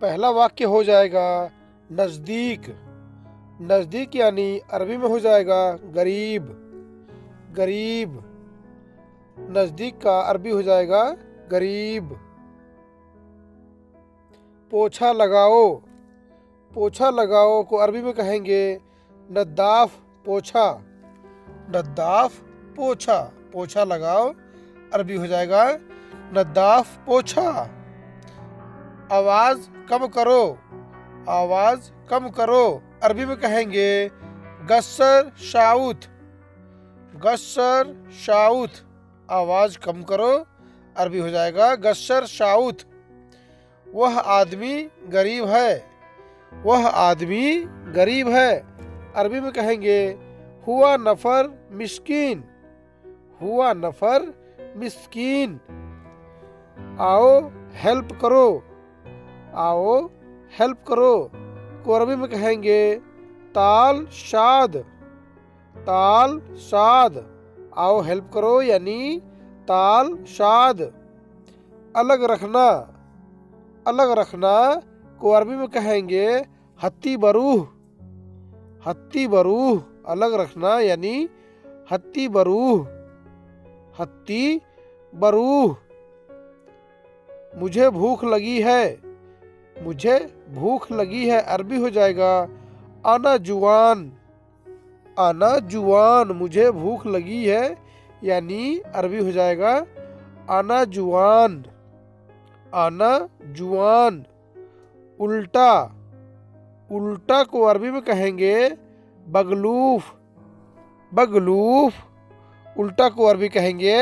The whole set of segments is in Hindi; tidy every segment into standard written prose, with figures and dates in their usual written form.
पहला वाक्य हो जाएगा नज़दीक। नज़दीक यानी अरबी में हो जाएगा गरीब। गरीब, नज़दीक का अरबी हो जाएगा गरीब। पोछा लगाओ। पोछा लगाओ को अरबी में कहेंगे नद्दाफ पोछा। नद्दाफ पोछा। पोछा लगाओ अरबी हो जाएगा नद्दाफ पोछा। आवाज़ कम करो। आवाज़ कम करो अरबी में कहेंगे गस्सर शाउत। गस्सर शाउत, आवाज़ कम करो अरबी हो जाएगा गस्सर शाउत। वह आदमी गरीब है। वह आदमी गरीब है अरबी में कहेंगे हुआ नफर मिस्कीन। हुआ नफर मिस्कीन। आओ हेल्प करो। आओ हेल्प करो को अरबी में कहेंगे ताल शाद। ताल शाद, आओ हेल्प करो यानी ताल शाद। अलग रखना। अलग रखना को अरबी में कहेंगे हत्ती बरूह। हत्ती बरूह, अलग रखना यानी हत्ती बरूह। हत्ती बरूह। मुझे भूख लगी है। मुझे भूख लगी है अरबी हो जाएगा आना जुआन। आना जुआन, मुझे भूख लगी है यानी अरबी हो जाएगा आना जुआन। आना जुआन। उल्टा। उल्टा को अरबी में कहेंगे बगलूफ। बगलूफ, उल्टा को अरबी कहेंगे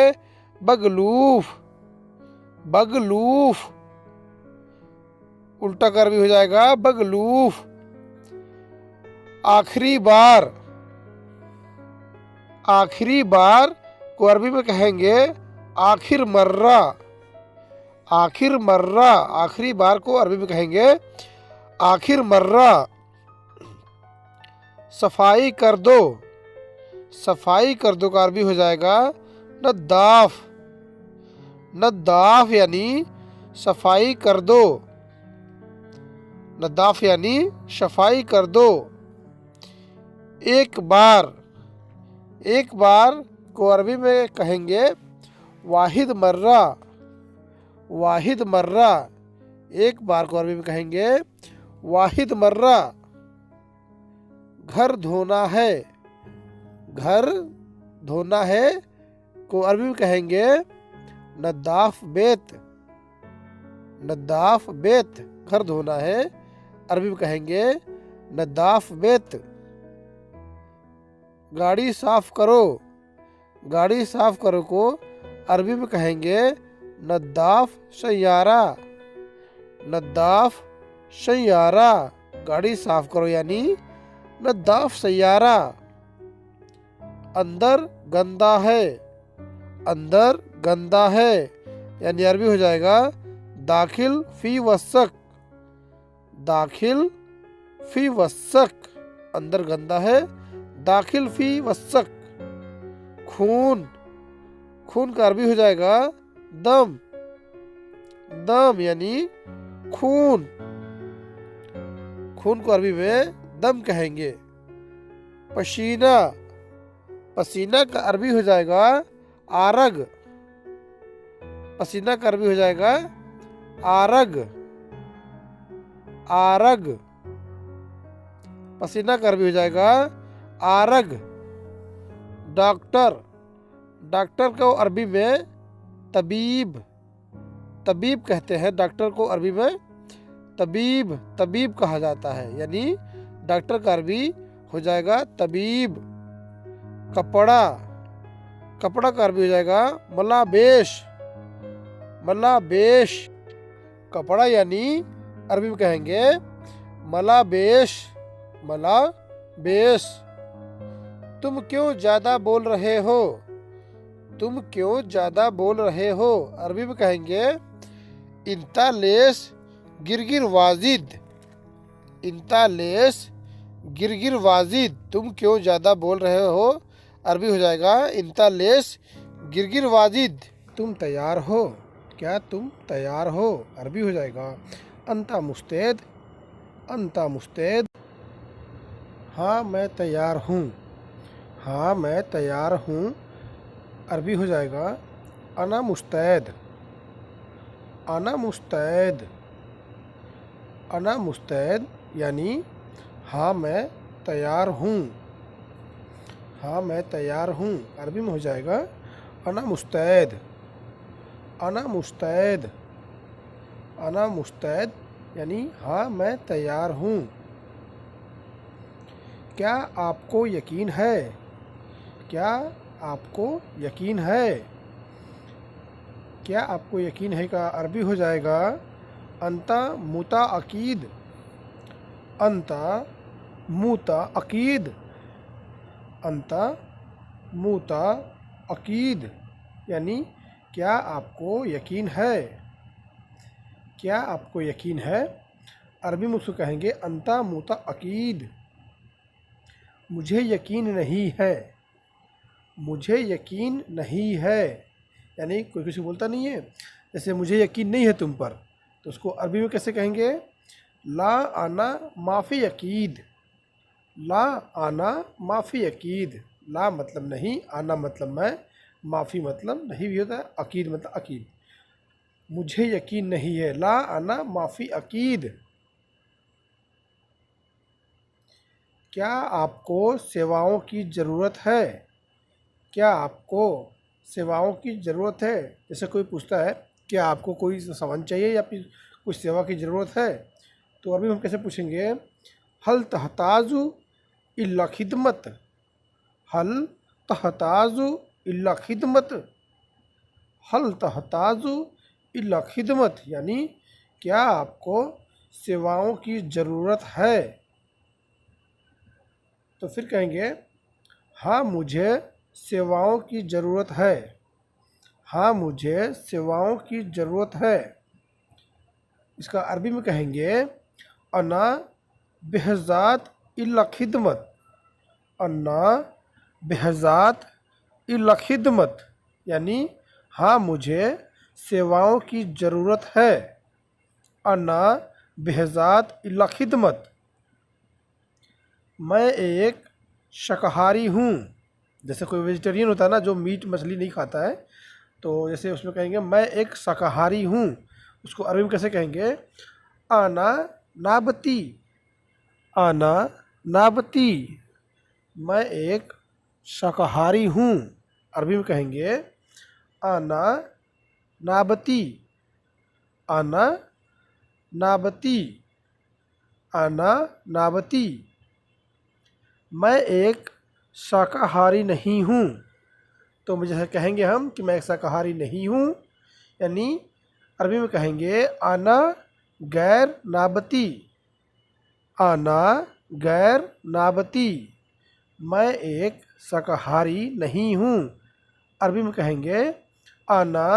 बगलूफ। बगलूफ, उल्टा का अरबी हो जाएगा बगलूफ। आखिरी बार। आखिरी बार को अरबी में कहेंगे आखिर मर्रा। आखिर मर्रा, आखिरी बार को अरबी में कहेंगे आखिर मर्रा। सफाई कर दो। सफाई कर दो का अरबी हो जाएगा नद्दाफ। नद्दाफ यानी सफाई कर दो। नद्दाफ यानी सफाई कर दो। एक बार। एक बार को अरबी में कहेंगे वाहिद मर्रा। वाहिद मर्रा, एक बार को अरबी में कहेंगे वाहिद मर्रा। घर धोना है। घर धोना है को अरबी में कहेंगे नद्दाफ बेत। नद्दाफ बेत, घर धोना है अरबी में कहेंगे नद्दाफ बेत। गाड़ी साफ करो। गाड़ी साफ करो को अरबी में कहेंगे नद्दाफ सैयारा। नद्दाफ सैयारा, गाड़ी साफ करो यानी नद्दाफ सैयारा। अंदर गंदा है। अंदर गंदा है यानी अरबी हो जाएगा दाखिल फी वसक। दाखिल फी वसक, अंदर गंदा है दाखिल फी वसक। खून। खून का अरबी हो जाएगा दम। दम यानी खून। खून को अरबी में दम कहेंगे। पसीना। पसीना का अरबी हो जाएगा आरग। पसीना का अरबी हो जाएगा आरग। आरग, पसीना का अरबी हो जाएगा आरग। डॉक्टर। डॉक्टर को अरबी में तबीब। तबीब कहते हैं डॉक्टर को अरबी में तबीब। तबीब कहा जाता है यानी डॉक्टर का अरबी हो जाएगा तबीब। कपड़ा। कपड़ा का अरबी हो जाएगा मलाबेश। मलाबेश, कपड़ा यानी अरबी में कहेंगे मलाबेश। मलाबेश। तुम क्यों ज्यादा बोल रहे हो। तुम क्यों ज्यादा बोल रहे हो अरबी में कहेंगे इंतालेस गिरगिर वाजिद। इंतालेस गिरगिर वाजिद, तुम क्यों ज्यादा बोल रहे हो अरबी हो जाएगा इंतालेस गिरगिर वाजिद। तुम तैयार हो। क्या तुम तैयार हो अरबी हो जाएगा अंता मुस्तैद, अंता मुस्तैद। हाँ मैं तैयार हूँ, हाँ मैं तैयार हूँ, अरबी हो जाएगा अना मुस्तैद, अना मुस्तैद, अना मुस्तैद यानी हाँ मैं तैयार हूँ, हाँ मैं तैयार हूँ। अरबी में हो जाएगा अना मुस्तैद, अना मुस्तैद, अना मुस्तैद यानी हाँ मैं तैयार हूँ। क्या आपको यकीन है, क्या आपको यकीन है, क्या आपको यकीन है का अरबी हो जाएगा अंता मुता अकीद, अंता मुता अकीद, अंता मुता अकीद यानी क्या आपको यकीन है, क्या आपको यकीन है। अरबी में उसको कहेंगे अंता मुता अकीद। मुझे यकीन नहीं है, मुझे यकीन नहीं है यानी कोई किसी को बोलता नहीं है, जैसे मुझे यकीन नहीं है तुम पर, तो उसको अरबी में कैसे कहेंगे ला आना माफ़ी यकीद, ला आना माफ़ी यकीद। ला मतलब नहीं, आना मतलब मैं, माफ़ी मतलब नहीं भी होता है, अकीद मतलब अकीद। मुझे यकीन नहीं है, ला आना माफ़ी अकीद। क्या आपको सेवाओं की ज़रूरत है, क्या आपको सेवाओं की ज़रूरत है। जैसे कोई पूछता है क्या आपको कोई सामान चाहिए या फिर कुछ सेवा की ज़रूरत है, तो अभी हम कैसे पूछेंगे हल तहताजु इल्ला खिदमत, हल तहताजु इल्ला खिदमत, हल तहताजु इल्ला खिदमत यानी क्या आपको सेवाओं की ज़रूरत है। तो फिर कहेंगे हाँ मुझे सेवाओं की ज़रूरत है, हाँ मुझे सेवाओं की ज़रूरत है। इसका अरबी में कहेंगे अना बेहज़ात इल्ला खिदमत, अन्ना बेहज़ात इल्ला खिदमत यानी हाँ मुझे सेवाओं की ज़रूरत है, अन्ना बेहज़ात इल्ला खिदमत। मैं एक शाकाहारी हूँ। जैसे कोई वेजिटेरियन होता है ना जो मीट मछली नहीं खाता है, तो जैसे उसमें कहेंगे मैं एक शाकाहारी हूँ, उसको अरबी में कैसे कहेंगे आना नाबती, आना नाबती। मैं एक शाकाहारी हूँ, अरबी में कहेंगे आना नाबती, आना नाबती, आना नाबती। मैं एक शाकाहारी नहीं हूँ, तो मुझे कहेंगे हम कि मैं एक शाकाहारी नहीं हूँ, यानी अरबी में कहेंगे आना गैर नाबती, आना गैर नाबती। मैं एक शाकाहारी नहीं हूँ, अरबी में कहेंगे आना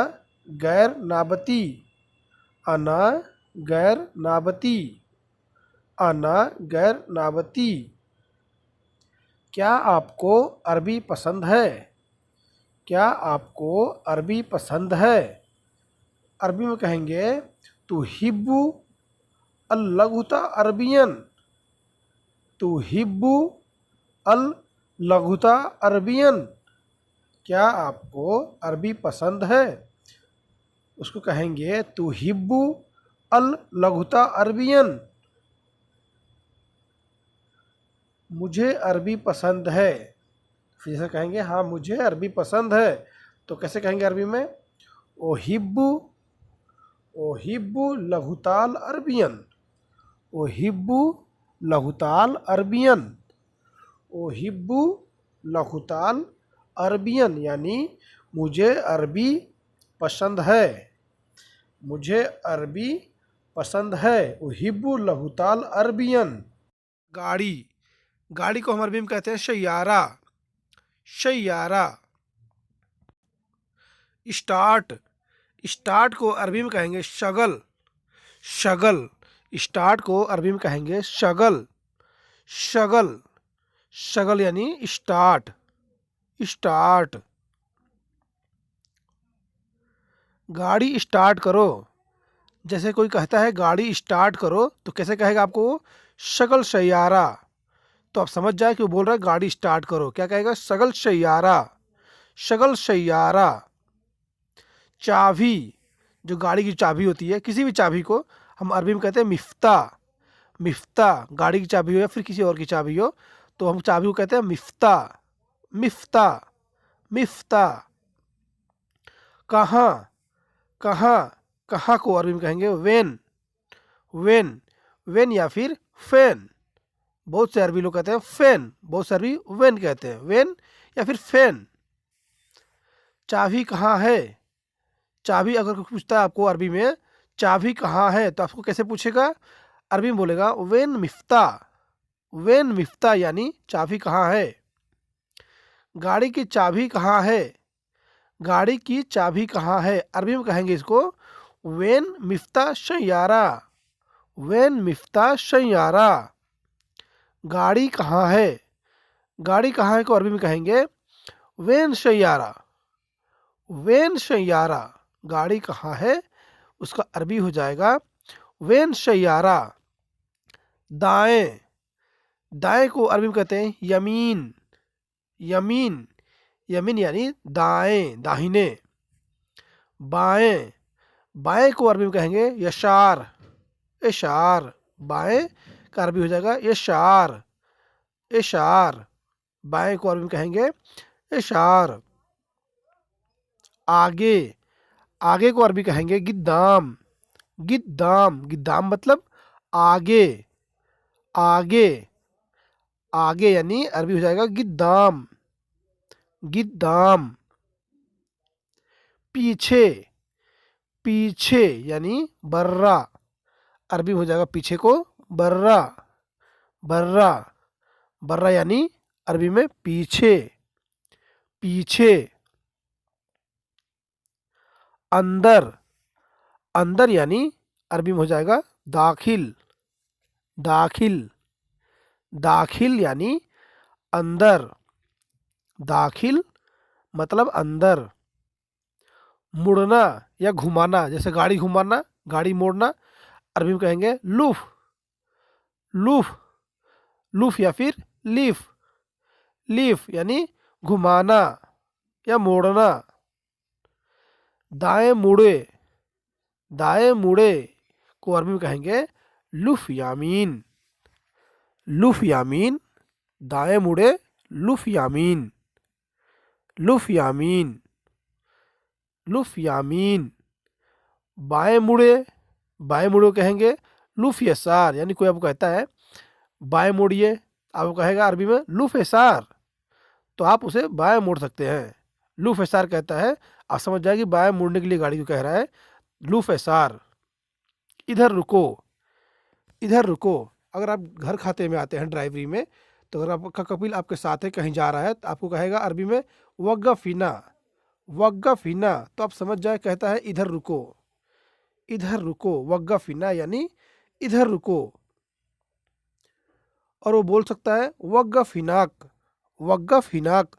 गैर नाबती, आना गैर नाबती, आना गैर नाबती। क्या आपको अरबी पसंद है, क्या आपको अरबी पसंद है। अरबी में कहेंगे तुहिब्बु अल लघुता अरबियन, तुहिब्बु अल लघुता अरबियन। क्या आपको अरबी पसंद है, उसको कहेंगे तुहिब्बु अल लघुता अरबियन। मुझे अरबी पसंद है, फिर से कहेंगे हाँ मुझे अरबी पसंद है, तो कैसे कहेंगे अरबी में ओहिब्बु, ओहिब्बु लघुताल अरबियन, ओहिब्बु लघुताल अरबियन, ओहिब्बु लघुताल अरबियन यानी मुझे अरबी पसंद है, मुझे अरबी पसंद है। ओहिब्बु लघुताल अरबियन। गाड़ी, गाड़ी को हम अरबी में कहते हैं शय्यारा, शय्यारा। स्टार्ट, स्टार्ट को अरबी में कहेंगे शगल, शगल। स्टार्ट को अरबी में कहेंगे शगल, शगल, शगल यानी स्टार्ट, स्टार्ट। गाड़ी स्टार्ट करो, जैसे कोई कहता है गाड़ी स्टार्ट करो, तो कैसे कहेगा आपको वो? शगल सैयारा। तो आप समझ जाए कि वो बोल रहा है गाड़ी स्टार्ट करो। क्या कहेगा? शगल सैयारा, शगल सैयारा। चाबी, जो गाड़ी की चाबी होती है, किसी भी चाबी को हम अरबी में कहते हैं मिफ्ता। मिफ्ता, गाड़ी की चाबी हो या फिर किसी और की चाबी हो, तो हम चाबी को कहते हैं मिफ्ता। मिफ्ता, मिफ्ता। कहाँ, कहाँ, कहाँ को अरबी में कहेंगे वेन। वेन, वेन या फिर फैन। बहुत से अरबी लोग कहते हैं फैन, बहुत से अरबी वेन कहते हैं। वेन या फिर फैन। चाबी कहाँ है? चाबी अगर कोई पूछता है आपको अरबी में चाबी कहाँ है, तो आपको कैसे पूछेगा? अरबी में बोलेगा वेन मिफ्ता। वेन मिफ्ता यानी चाबी कहाँ है। गाड़ी की चाबी कहाँ है? गाड़ी की चाबी कहाँ है, अरबी में कहेंगे इसको वेन मिफ्ता सैयारा। वेन मिफ्ता सैयारा। गाड़ी कहाँ है? गाड़ी कहाँ है को अरबी में कहेंगे वेन सैयारा। वेन सैयारा। गाड़ी कहाँ है, उसका अरबी हो जाएगा वेन सैयारा। दाएं, दाएं को अरबी में कहते हैं यमीन। यमीन, यमीन यानी दाएं, दाहिने। बाएं, बाएं को अरबी में कहेंगे यशार। यशार, बाएं का अरबी हो जाएगा यशार। यशार, बाएं को अरबी में कहेंगे यशार। आगे, आगे को अरबी कहेंगे गिद्दाम। गिद्दाम, गिद्दाम मतलब आगे। आगे, आगे यानी अरबी हो जाएगा गिद्दाम। गिद्दाम। पीछे, पीछे यानी बर्रा। अरबी में हो जाएगा पीछे को बर्रा। बर्रा, बर्रा यानी अरबी में पीछे। पीछे। अंदर, अंदर यानी अरबी में हो जाएगा दाखिल। दाखिल, दाखिल यानी अंदर। दाखिल मतलब अंदर। मुड़ना या घुमाना, जैसे गाड़ी घुमाना, गाड़ी मोड़ना, अरबी में कहेंगे लूफ। लूफ, लूफ या फिर लीफ। लीफ यानी घुमाना या मोड़ना। दाएं मुड़े, दाएं मुड़े को अरबी में कहेंगे लुफ यामीन। लुफ यामीन, दाएं मुड़े लुफ यामीन। लुफ यामीन, लुफ यामीन। बाएं मुड़े, बाएं मुड़े कहेंगे लुफ यसार। यानी कोई आपको कहता है बाएं मोड़िए, आपको कहेगा अरबी में लुफ यसार, तो आप उसे बाएं मोड़ सकते हैं। लुफ यसार कहता है, आप समझ जाएगी बाएं मोड़ने के लिए गाड़ी को कह रहा है लुफ यसार। इधर रुको, इधर रुको। अगर आप घर खाते में आते हैं ड्राइवरी में, तो अगर आपका कपिल आपके साथ है, कहीं जा रहा है, तो आपको कहेगा अरबी में वक़्फ़िना। वक़्फ़िना, तो आप समझ जाए कहता है इधर रुको। इधर रुको, वक़्फ़िना यानी इधर रुको। और वो बोल सकता है वक़्फ़िनाक। वक़्फ़िनाक,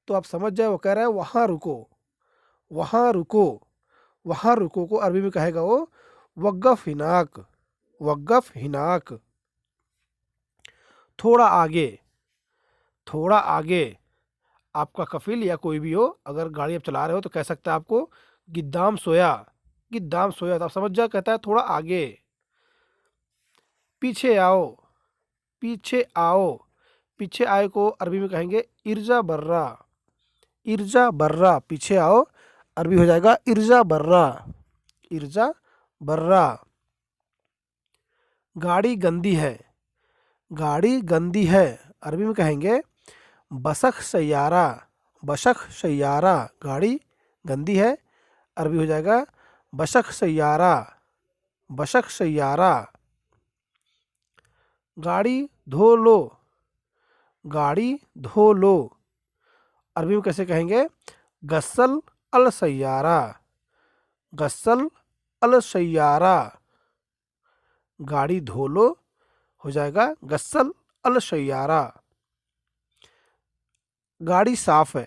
तो आप समझ जाए वो कह रहा है वहाँ रुको। वहाँ रुको, वहाँ रुको को अरबी में कहेगा वो वक़्फ़िनाक। वक़्फ़िनाक। थोड़ा आगे, थोड़ा आगे। आपका कफिल या कोई भी हो, अगर गाड़ी आप चला रहे हो तो कह सकता है आपको गिद्दाम सोया। गिद्दाम सोया, तो आप समझ जा कहता है थोड़ा आगे। पीछे आओ, पीछे आओ। पीछे आए को अरबी में कहेंगे इर्जा बर्रा। इर्जा बर्रा, पीछे आओ, अरबी हो जाएगा इर्जा बर्रा। इर्जा बर्रा। गाड़ी गंदी है, गाड़ी गंदी है, अरबी में कहेंगे बसख सैयारा। बशख सैयारा, गाड़ी गंदी है, अरबी हो जाएगा बशख सैयारा। बशख सैयारा। गाड़ी धो लो, गाड़ी धो लो, अरबी में कैसे कहेंगे गस्सल अल सैयारा। गस्सल अल सैयारा। गाड़ी धो लो हो जाएगा गस्सल अल सैयारा। गाड़ी साफ है,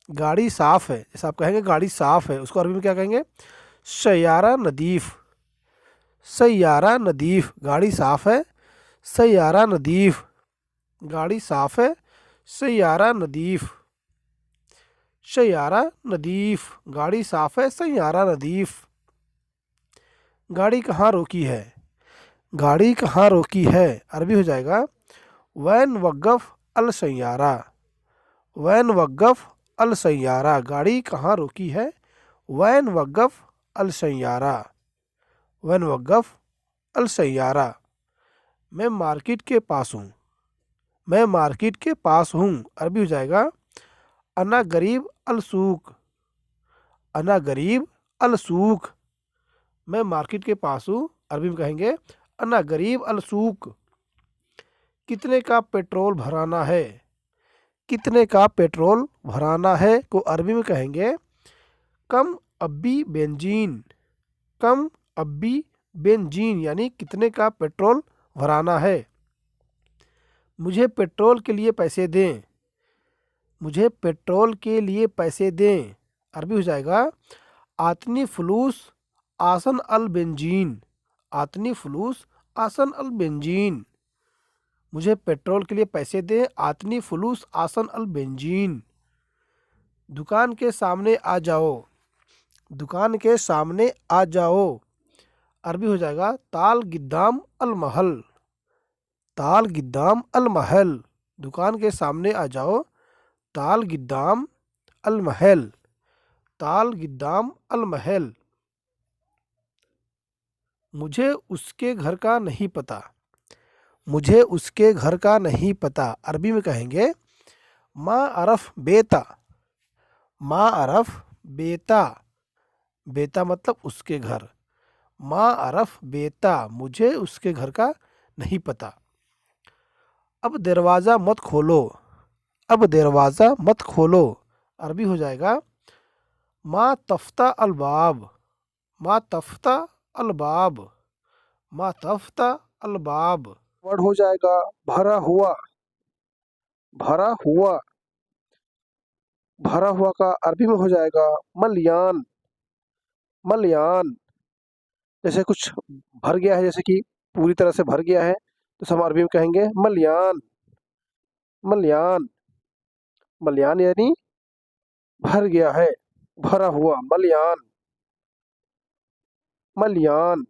गाड़ी साफ है, जैसे आप कहेंगे गाड़ी साफ है, उसको अरबी में क्या कहेंगे सैयारा नदीफ। सैयारा नदीफ, गाड़ी साफ है। सैयारा नदीफ, गाड़ी साफ है। सैयारा नदीफ, सैयारा नदीफ, गाड़ी साफ है। सैयारा नदीफ। गाड़ी कहाँ रोकी है? गाड़ी कहाँ रोकी है, अरबी हो जाएगा वैन वक़फ़ अल सैयारा। वैन वक़फ़ अल सैयारा, गाड़ी कहाँ रोकी है? वैन वक़फ़ अल सैयारा। वैन वक़फ़ अल सैयारा। मैं मार्केट के पास हूँ। मैं मार्केट के पास हूँ, अरबी हो जाएगा अना गरीब अल सूक। अना गरीब अल सूक, मैं मार्केट के पास हूँ, अरबी में कहेंगे अना गरीब अल सूक। कितने का पेट्रोल भराना है? कितने का पेट्रोल भराना है को अरबी में कहेंगे कम अब्बी बेंजीन। कम अब्बी बेंजीन, यानी कितने का पेट्रोल भराना है। मुझे पेट्रोल के लिए पैसे दें। मुझे पेट्रोल के लिए पैसे दें, अरबी हो जाएगा आतनी फलूस आसन अल बेंजीन। आतनी फलूस आसन अल बेंजीन, मुझे पेट्रोल के लिए पैसे दें। आतनी फलूस आसन अल बेंजीन। दुकान के सामने आ जाओ। दुकान के सामने आ जाओ, अरबी हो जाएगा ताल गिद्दाम अल महल। ताल गिद्दाम अल महल, दुकान के सामने आ जाओ। ताल गिद्दाम अल महल। ताल गिद्दाम अल महल। मुझे उसके घर का नहीं पता। मुझे उसके घर का नहीं पता, अरबी में कहेंगे माँ अरफ बेता। माँ अरफ बेता, बेता मतलब उसके घर। माँ अरफ बेता, मुझे उसके घर का नहीं पता। अब दरवाज़ा मत खोलो। अब दरवाज़ा मत खोलो, अरबी हो जाएगा माँ तफ्ता अलबाब। माँ तफ्ता अलबाब। माँ तफ्ता अलबाब। वर्ड हो जाएगा भरा हुआ। भरा हुआ। भरा हुआ का अरबी में हो जाएगा मलयान। मलयान, जैसे कुछ भर गया है, जैसे कि पूरी तरह से भर गया है, तो हम अरबी में कहेंगे मलयान। मलयान। मलयान यानी भर गया है, भरा हुआ, मलयान। मलयान।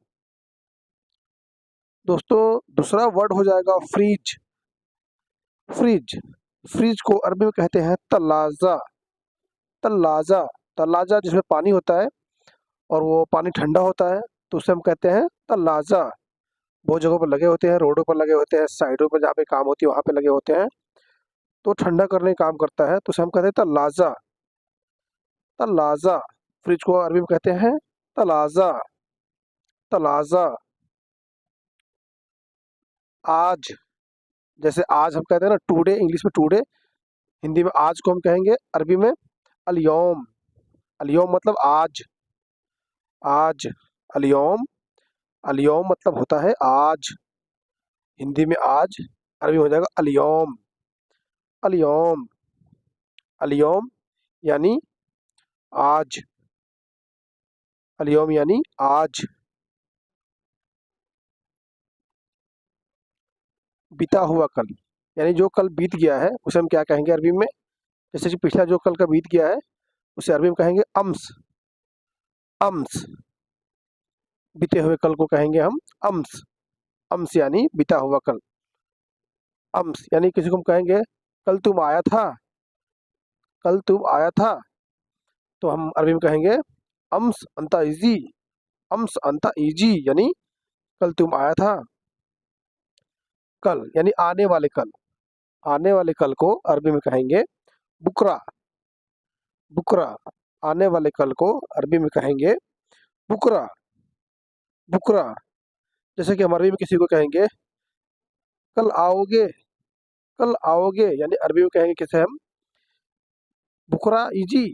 दोस्तों दूसरा वर्ड हो जाएगा फ्रिज। फ्रिज। फ्रिज को अरबी में कहते हैं तलाजा। तलाजा। तलाजा जिसमें पानी होता है और वो पानी ठंडा होता है, तो उसे हम कहते हैं तलाजा। बहुत जगहों पर लगे होते हैं, रोडों पर लगे होते हैं, साइडों पर जहाँ पे काम होती है वहाँ पे लगे होते हैं, तो ठंडा करने का काम करता है, तो उसे हम कहते हैं तलाजा। तलाजा। फ्रिज को अरबी में कहते हैं तलाजा। तलाजा। आज, जैसे आज हम कहते हैं ना टुडे, इंग्लिश में टुडे, हिंदी में आज को हम कहेंगे अरबी में अलयौम। अलयौम मतलब आज। आज। अलयौम। अलयौम मतलब होता है आज, हिंदी में आज, अरबी में हो जाएगा अलयौम। अलयौम। अलयौम यानी आज। अलयौम यानी आज। बीता हुआ कल, यानी जो कल बीत गया है उसे हम क्या कहेंगे अरबी में? जैसे कि पिछला जो कल का बीत गया है उसे अरबी में कहेंगे अम्स। अम्स। बीते हुए कल को कहेंगे हम अम्स। अम्स यानी बीता हुआ कल। अम्स यानी किसी को हम कहेंगे कल तुम आया था। कल तुम आया था, तो हम अरबी में कहेंगे अम्स अंता इजी। अम्स अंता इजी यानी कल तुम आया था। कल यानी आने वाले कल। आने वाले कल को अरबी में कहेंगे बुकरा। बुकरा। आने वाले कल को अरबी में कहेंगे बुकरा। बुकरा। जैसे कि हम अरबी में किसी को कहेंगे कल आओगे। कल आओगे यानी अरबी में कहेंगे किसे हम बुकरा इजी।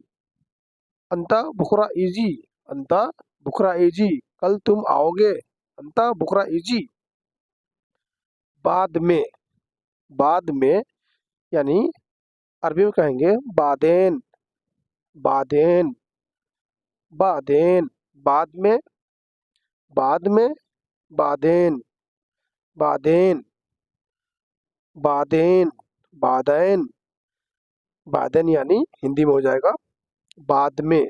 अंता बुकरा इजी। अंता बुकरा इजी, कल तुम आओगे। अंता बुकरा इजी। बाद में। बाद में यानी अरबी में कहेंगे बादेन। बादेन। बादेन। बाद में। बाद में बादेन, बादेन, बादेन, बादैन, बादैन यानी हिंदी में हो जाएगा बाद में।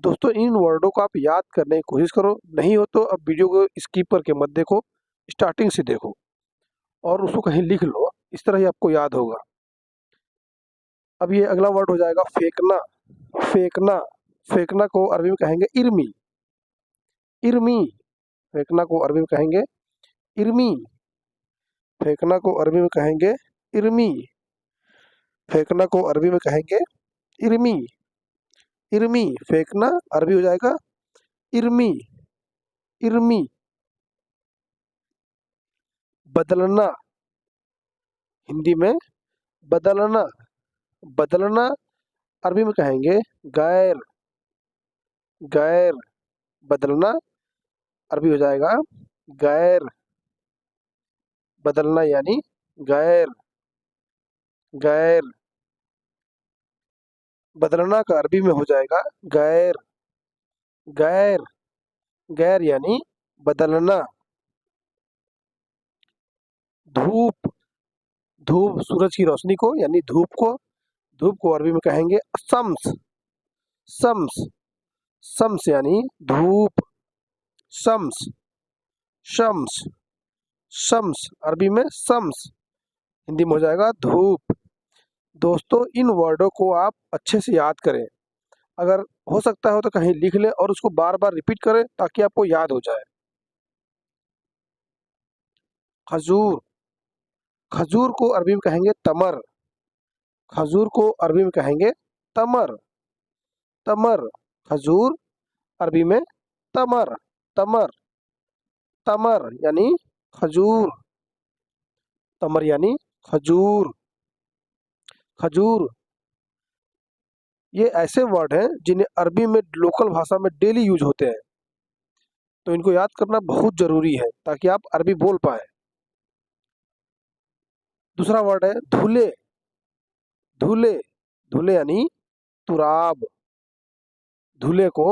दोस्तों इन वर्डों को आप याद करने की कोशिश करो, नहीं हो तो अब वीडियो को स्किप करके मत देखो, स्टार्टिंग से देखो और उसको कहीं लिख लो, इस तरह ही आपको याद होगा। अब ये अगला वर्ड हो जाएगा फेंकना, फेंकना, फेंकना को अरबी में कहेंगे इरमी, इरमी, फेंकना को अरबी में कहेंगे इरमी, फेंकना को अरबी में कहेंगे इरमी, फेंकना को अरबी में कहेंगे इरमी, इरमी, फेंकना अरबी हो जाएगा इरमी, इरमी, बदलना, हिंदी में बदलना, बदलना अरबी में कहेंगे गैर, गैर, बदलना अरबी हो जाएगा गैर, बदलना यानी गैर, गैर, बदलना का अरबी में हो जाएगा गैर, गैर, गैर यानी बदलना। धूप, धूप सूरज की रोशनी को यानी धूप को, धूप को अरबी में कहेंगे शम्स, शम्स, शम्स यानी धूप, शम्स, शम्स, शम्स अरबी में शम्स, हिंदी में हो जाएगा धूप। दोस्तों इन वर्डों को आप अच्छे से याद करें, अगर हो सकता हो तो कहीं लिख लें और उसको बार बार रिपीट करें ताकि आपको याद हो जाए। खजूर, खजूर को अरबी में कहेंगे तमर, खजूर को अरबी में कहेंगे तमर, तमर, खजूर अरबी में तमर, तमर, तमर यानी खजूर, तमर यानी खजूर, खजूर। ये ऐसे वर्ड हैं जिन्हें अरबी में लोकल भाषा में डेली यूज होते हैं, तो इनको याद करना बहुत जरूरी है ताकि आप अरबी बोल पाए। दूसरा वर्ड है धुले, धुले, धुले यानी तुराब, धुले को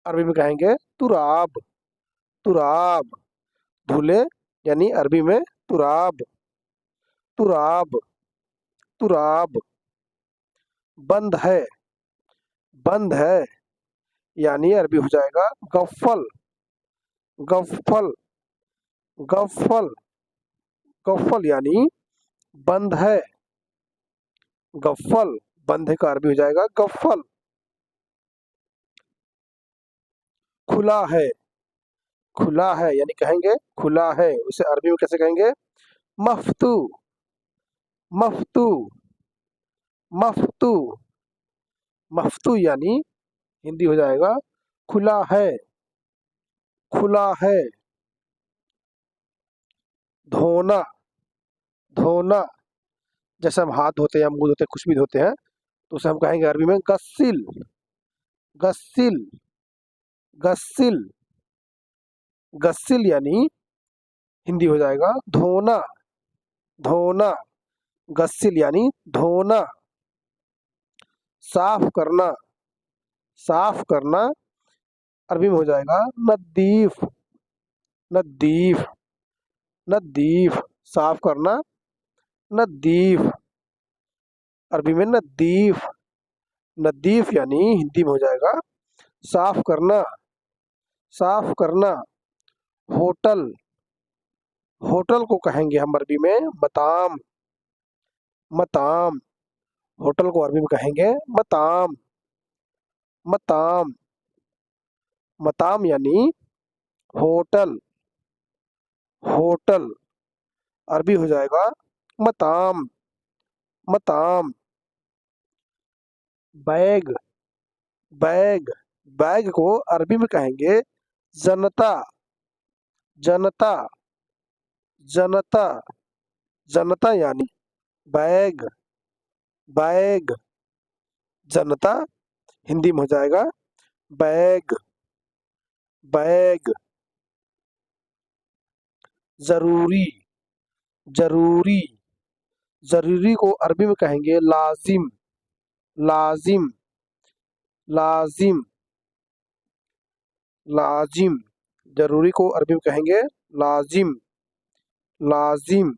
अरबी में कहेंगे तुराब, तुराब, धुले यानी अरबी में तुराब, तुराब, तुराब। बंद है, बंद है यानी अरबी हो जाएगा गफ्फल, गफ्फल, गफ्फल, गफ्फल यानी बंद है, गफ्फल, बंद है का अरबी हो जाएगा गफ्फल। खुला है, खुला है यानी कहेंगे खुला है, उसे अरबी में कैसे कहेंगे मफ्तू, मफ्तू, मफ्तू, मफ्तू यानी हिंदी हो जाएगा खुला है, खुला है। धोना, धोना, जैसे हम हाथ धोते हैं या मुंह धोते हैं, कुछ भी धोते हैं तो उसे हम कहेंगे अरबी में गस्सिल, गस्सिल, गस्सिल, गस्सिल यानी हिंदी हो जाएगा धोना, धोना, गस्सिल यानी धोना। साफ करना, साफ करना अरबी में हो जाएगा नद्दीफ, नद्दीफ, नद्दीफ, साफ करना नद्दीफ, अरबी में नद्दीफ, नद्दीफ यानी हिंदी में हो जाएगा साफ करना, साफ करना। होटल, होटल को कहेंगे हम अरबी में मताम, मताम, होटल को अरबी में कहेंगे मताम, मताम, मताम यानी होटल, होटल, अरबी हो जाएगा मताम, मताम। बैग, बैग, बैग को अरबी में कहेंगे जनता, जनता, जनता, जनता यानी बैग, बैग, जनता, हिंदी में हो जाएगा बैग, बैग। जरूरी, जरूरी, जरूरी को अरबी में कहेंगे लाजिम, लाजिम, लाजिम, लाजिम, जरूरी को अरबी में कहेंगे लाजिम, लाजिम।